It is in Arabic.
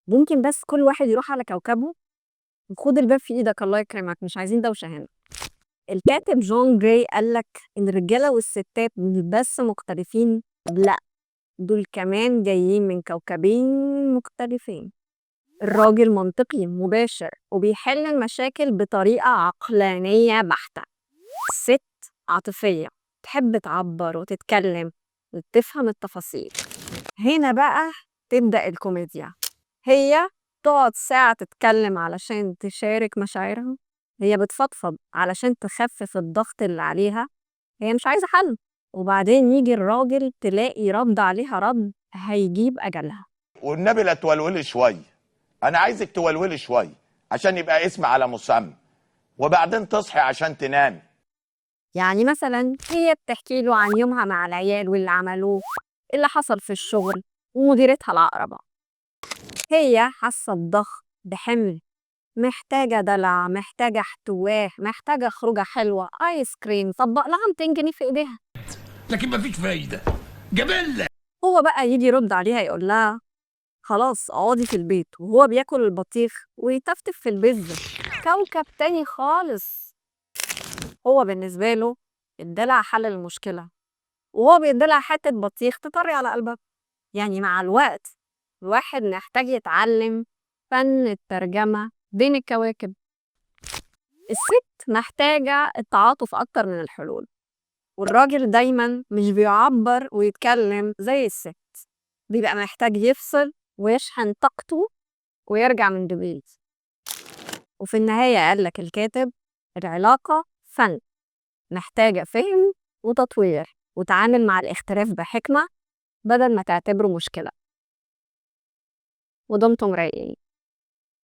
ممكن بس كل واحد يروح على كوكبه وخد الباب في إيدك الله يكرمك، مش عايزين دوشة هنا. الكاتب جون جراي قال لك إن الرجالة والستات مش بس مختلفين، لأ دول كمان جايين من كوكبين مختلفين. الراجل منطقي مباشر وبيحل المشاكل بطريقة عقلانية بحتة. الست عاطفية، تحب تعبر وتتكلم وتفهم التفاصيل. هنا بقى تبدأ الكوميديا. هي تقعد ساعة تتكلم علشان تشارك مشاعرها، هي بتفضفض علشان تخفف الضغط اللي عليها، هي مش عايزة حل. وبعدين يجي الراجل تلاقي رد عليها رد هيجيب أجلها. والنبي لا تولولي شويه، انا عايزك تولولي شويه عشان يبقى اسم على مسمى، وبعدين تصحي عشان تنام. يعني مثلا هي بتحكي له عن يومها مع العيال واللي عملوه، اللي حصل في الشغل، ومديرتها العقربة. هي حاسة بضغط، بحمل، محتاجة دلع، محتاجة احتواء، محتاجة خروجة حلوة، آيس كريم، طبق لها 200 جنيه في إيديها. لكن مفيش فايدة، جبلة. هو بقى يجي يرد عليها يقول لها خلاص اقعدي في البيت، وهو بياكل البطيخ ويتفتف في البيتزا. كوكب تاني خالص. هو بالنسبة له الدلع حل المشكلة، وهو بيدلع حتة بطيخ تطري على قلبها. يعني مع الوقت الواحد محتاج يتعلم فن الترجمة بين الكواكب. الست محتاجة التعاطف أكتر من الحلول، والراجل دايما مش بيعبر ويتكلم زي الست، بيبقى محتاج يفصل ويشحن طاقته ويرجع من جديد. وفي النهاية قالك الكاتب العلاقة فن، محتاجة فهم وتطوير وتعامل مع الاختلاف بحكمة بدل ما تعتبره مشكلة. ودمتم رايقين.